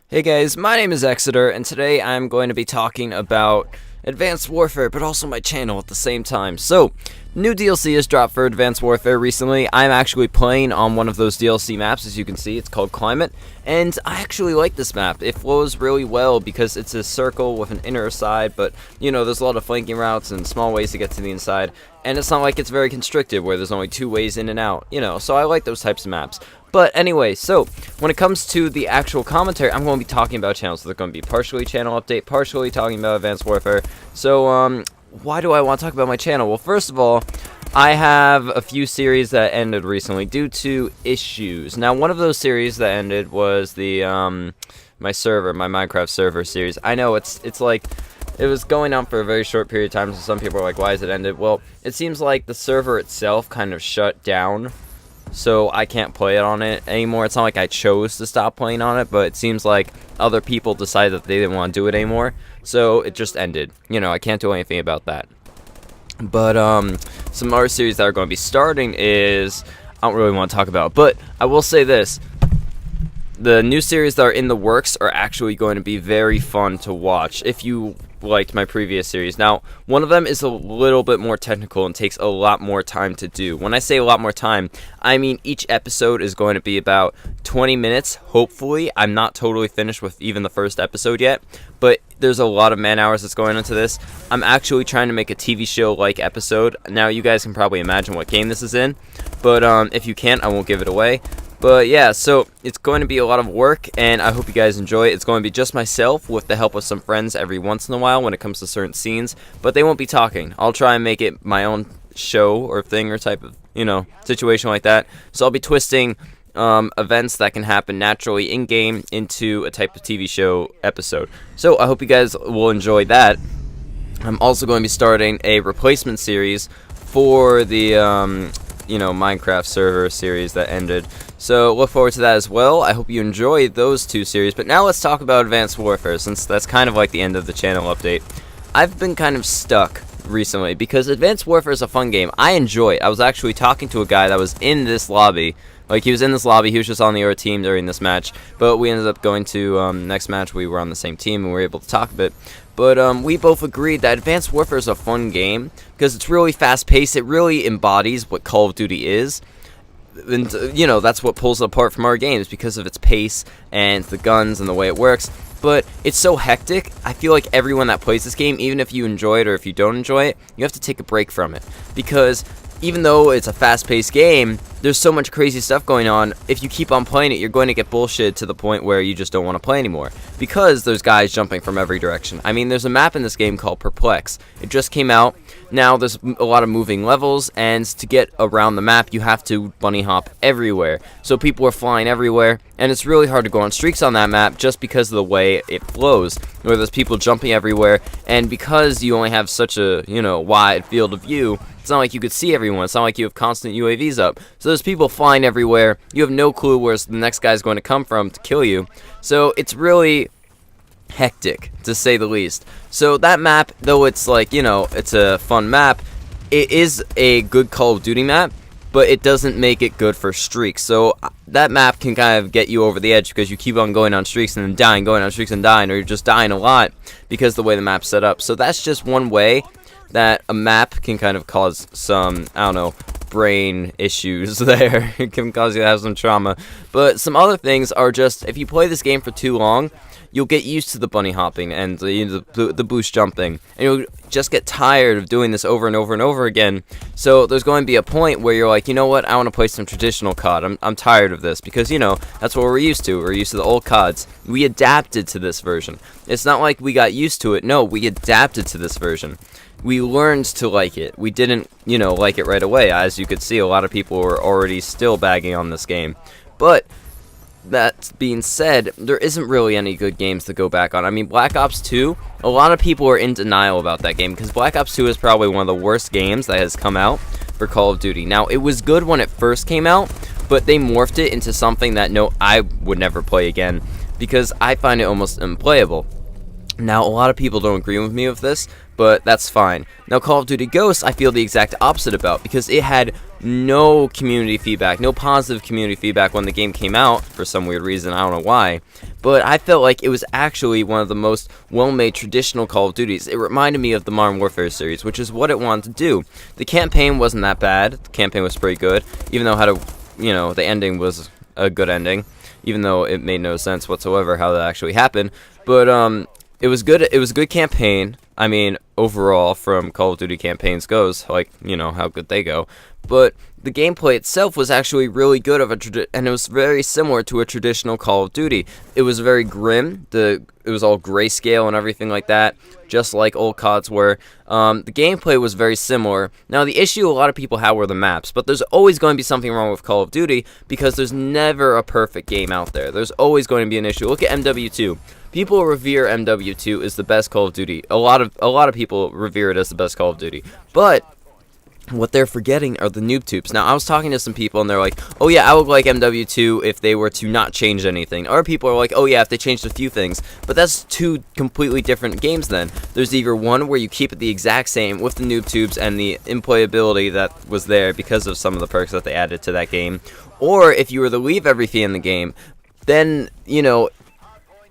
Hey guys, my name is Exeter, and today I'm going to be talking about Advanced Warfare, but also my channel at the same time. So, new DLC has dropped for Advanced Warfare recently. I'm actually playing on one of those DLC maps, as you can see. It's called Climate, and I actually like this map. It flows really well because it's a circle with an inner side, but, you know, there's a lot of flanking routes and small ways to get to the inside, and it's not like it's very constricted, where there's only two ways in and out, you know, so I like those types of maps. But anyway, so when it comes to the actual commentary, I'm going to be talking about channels. So they're going to be partially channel update, partially talking about Advanced Warfare. So, why do I want to talk about my channel? Well, first of all, I have a few series that ended recently due to issues. Now, one of those series that ended was the, my Minecraft server series. I know, it's like, it was going on for a very short period of time, so some people are like, why has it ended? Well, it seems like the server itself kind of shut down, so I can't play it on it anymore. It's not like I chose to stop playing on it, but it seems like other people decided that they didn't want to do it anymore, so it just ended. You know, I can't do anything about that. But some other series that are going to be starting is I don't really want to talk about, but I will say this. The new series that are in the works are actually going to be very fun to watch if you liked my previous series. Now, one of them is a little bit more technical and takes a lot more time to do. When I say a lot more time, I mean each episode is going to be about 20 minutes, hopefully. I'm not totally finished with even the first episode yet, but there's a lot of man hours that's going into this. I'm actually trying to make a TV show-like episode. Now, you guys can probably imagine what game this is in, but if you can't, I won't give it away. But yeah, so it's going to be a lot of work, and I hope you guys enjoy it. It's going to be just myself with the help of some friends every once in a while when it comes to certain scenes, but they won't be talking. I'll try and make it my own show or thing or type of, you know, situation like that. So I'll be twisting events that can happen naturally in-game into a type of TV show episode. So I hope you guys will enjoy that. I'm also going to be starting a replacement series for the Minecraft server series that ended. So look forward to that as well. I hope you enjoy those two series. But now let's talk about Advanced Warfare, since that's kind of like the end of the channel update. I've been kind of stuck recently because Advanced Warfare is a fun game. I enjoy it. I was actually talking to a guy that was in this lobby. Like, he was in this lobby, he was just on the other team during this match, but we ended up going to next match. We were on the same team and we were able to talk a bit. But we both agreed that Advanced Warfare is a fun game because it's really fast-paced. It really embodies what Call of Duty is. And, you know, that's what pulls it apart from our games because of its pace and the guns and the way it works. But it's so hectic, I feel like everyone that plays this game, even if you enjoy it or if you don't enjoy it, you have to take a break from it. Because even though it's a fast-paced game, there's so much crazy stuff going on. If you keep on playing it, you're going to get bullshit to the point where you just don't want to play anymore. Because there's guys jumping from every direction. I mean, there's a map in this game called Perplex. It just came out. Now, there's a lot of moving levels, and to get around the map, you have to bunny hop everywhere. So people are flying everywhere, and it's really hard to go on streaks on that map just because of the way it flows, where there's people jumping everywhere, and because you only have such a, wide field of view, it's not like you could see everyone. It's not like you have constant UAVs up. So there's people flying everywhere. You have no clue where the next guy's going to come from to kill you. So it's really hectic, to say the least. So that map, though it's like, it's a fun map, it is a good Call of Duty map, but it doesn't make it good for streaks. So that map can kind of get you over the edge because you keep on going on streaks and then dying, going on streaks and dying, or you're just dying a lot because of the way the map's set up. So that's just one way that a map can kind of cause some, brain issues there. It can cause you to have some trauma. But some other things are just, if you play this game for too long, you'll get used to the bunny hopping and the boost jumping, and you'll just get tired of doing this over and over and over again. So there's going to be a point where you're like, you know what, I want to play some traditional COD. I'm tired of this because, that's what we're used to. We're used to the old CODs. We adapted to this version. It's not like we got used to it. No, we adapted to this version. We learned to like it. We didn't, like it right away. As you could see, a lot of people were already still bagging on this game. But that being said, there isn't really any good games to go back on. I mean, Black Ops 2, a lot of people are in denial about that game because Black Ops 2 is probably one of the worst games that has come out for Call of Duty. Now, it was good when it first came out, but they morphed it into something that, I would never play again because I find it almost unplayable. Now, a lot of people don't agree with me with this, but that's fine. Now, Call of Duty Ghosts, I feel the exact opposite about, because it had no community feedback, no positive community feedback when the game came out for some weird reason. I don't know why, but I felt like it was actually one of the most well-made traditional Call of Duties. It reminded me of the Modern Warfare series, which is what it wanted to do. The campaign wasn't that bad. The campaign was pretty good, even though the ending was a good ending, even though it made no sense whatsoever how that actually happened. But it was good. It was a good campaign. I mean, overall, from Call of Duty campaigns goes, like, how good they go. But the gameplay itself was actually really good and it was very similar to a traditional Call of Duty. It was very grim. It was all grayscale and everything like that, just like old CODs were. The gameplay was very similar. Now, the issue a lot of people had were the maps, but there's always going to be something wrong with Call of Duty because there's never a perfect game out there. There's always going to be an issue. Look at MW2. People revere MW2 as the best Call of Duty. A lot of people revere it as the best Call of Duty. But what they're forgetting are the noob tubes. Now, I was talking to some people, and they're like, oh yeah, I would like MW2 if they were to not change anything. Other people are like, oh yeah, if they changed a few things. But that's two completely different games then. There's either one where you keep it the exact same with the noob tubes and the employability that was there because of some of the perks that they added to that game. Or if you were to leave everything in the game, then,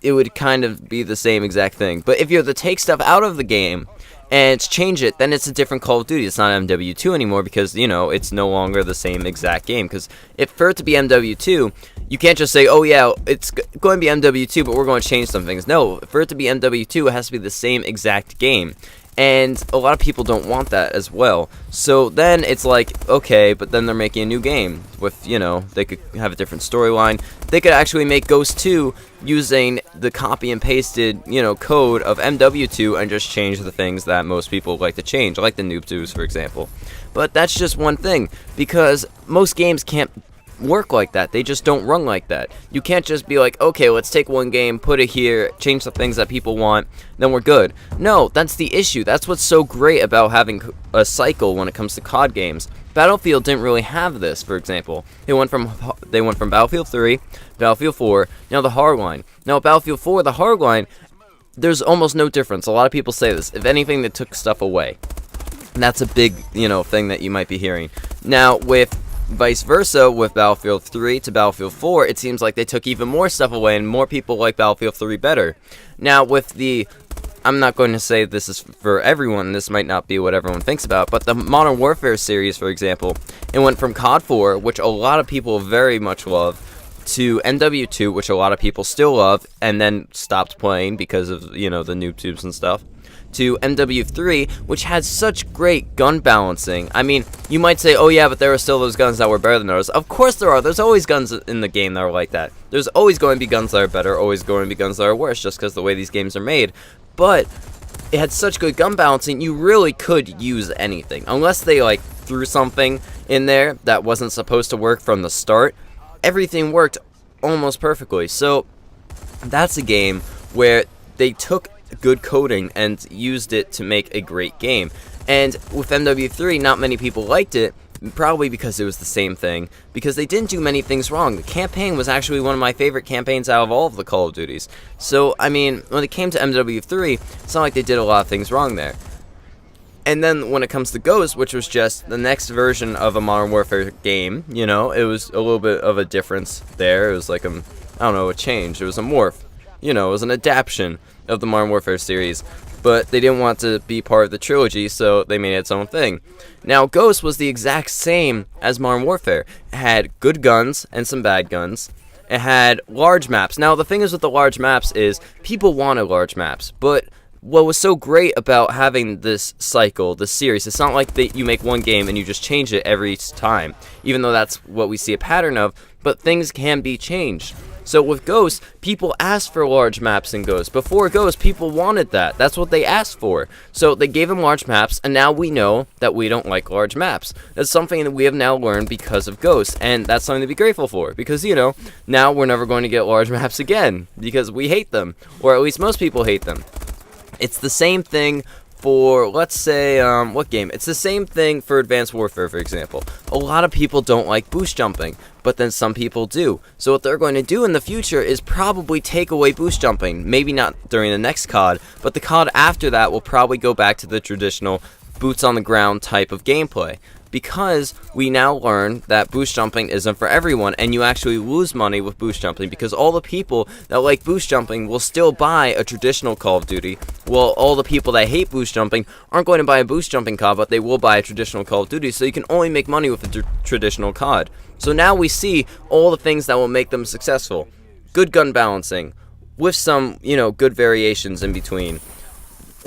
it would kind of be the same exact thing. But if you have to take stuff out of the game and change it, then it's a different Call of Duty. It's not MW2 anymore because, it's no longer the same exact game. Because for it to be MW2, you can't just say, oh yeah, it's going to be MW2, but we're going to change some things. No, for it to be MW2, it has to be the same exact game. And a lot of people don't want that as well. So then it's like, okay, but then they're making a new game with, they could have a different storyline. They could actually make Ghost 2 using the copy and pasted, code of MW2 and just change the things that most people like to change, like the noob tubes, for example. But that's just one thing, because most games can't work like that. They just don't run like that. You can't just be like, okay, let's take one game, put it here, change the things that people want, then we're good. No, that's the issue. That's what's so great about having a cycle when it comes to COD games. Battlefield didn't really have this, for example. They went from Battlefield 3, Battlefield 4, now the Hardline. Now Battlefield 4, the Hardline, there's almost no difference. A lot of people say this. If anything, they took stuff away. And that's a big, thing that you might be hearing. Now, with vice versa, with Battlefield 3 to Battlefield 4, it seems like they took even more stuff away and more people like Battlefield 3 better. Now, I'm not going to say this is for everyone, this might not be what everyone thinks about, but the Modern Warfare series, for example, it went from COD 4, which a lot of people very much love, to MW2, which a lot of people still love, and then stopped playing because of, the noob tubes and stuff, to MW3, which had such great gun balancing. I mean, you might say, oh yeah, but there are still those guns that were better than others. Of course there are. There's always guns in the game that are like that. There's always going to be guns that are better, always going to be guns that are worse, just because the way these games are made. But it had such good gun balancing, you really could use anything. Unless they, threw something in there that wasn't supposed to work from the start, everything worked almost perfectly. So that's a game where they took good coding and used it to make a great game. And with MW3, not many people liked it, probably because it was the same thing, because they didn't do many things wrong. The campaign was actually one of my favorite campaigns out of all of the Call of Duties. So, I mean, when it came to MW3, it's not like they did a lot of things wrong there. And then when it comes to Ghost, which was just the next version of a Modern Warfare game, it was a little bit of a difference there. It was like a change. It was a morph. It was an adaptation of the Modern Warfare series. But they didn't want to be part of the trilogy, so they made its own thing. Now, Ghost was the exact same as Modern Warfare. It had good guns and some bad guns. It had large maps. Now, the thing is with the large maps is people wanted large maps, but what was so great about having this cycle, this series, it's not like that you make one game and you just change it every time, even though that's what we see a pattern of, but things can be changed. So with Ghost, people asked for large maps in Ghost. Before Ghost, people wanted that. That's what they asked for. So they gave them large maps, and now we know that we don't like large maps. That's something that we have now learned because of Ghost, and that's something to be grateful for. Because, now we're never going to get large maps again, because we hate them. Or at least most people hate them. It's the same thing for, let's say, what game? It's the same thing for Advanced Warfare, for example. A lot of people don't like boost jumping, but then some people do. So what they're going to do in the future is probably take away boost jumping. Maybe not during the next COD, but the COD after that will probably go back to the traditional boots on the ground type of gameplay. because we now learn that boost jumping isn't for everyone, and you actually lose money with boost jumping because all the people that like boost jumping will still buy a traditional Call of Duty, while all the people that hate boost jumping aren't going to buy a boost jumping COD, but they will buy a traditional Call of Duty, so you can only make money with a traditional COD. So now we see all the things that will make them successful. Good gun balancing, with some, good variations in between.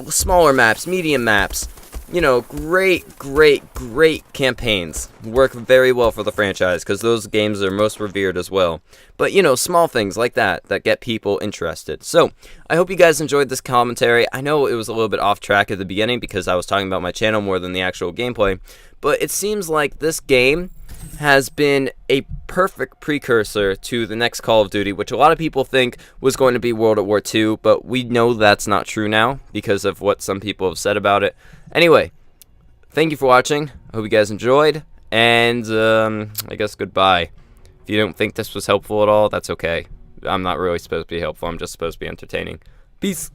Smaller maps, medium maps, great campaigns. Work very well for the franchise, because those games are most revered as well. But, small things like that get people interested. So, I hope you guys enjoyed this commentary. I know it was a little bit off track at the beginning, because I was talking about my channel more than the actual gameplay. But it seems like this game has been a perfect precursor to the next Call of Duty, which a lot of people think was going to be World at War II, but we know that's not true now because of what some people have said about it. Anyway, thank you for watching. I hope you guys enjoyed, and I guess goodbye. If you don't think this was helpful at all, that's okay. I'm not really supposed to be helpful. I'm just supposed to be entertaining. Peace.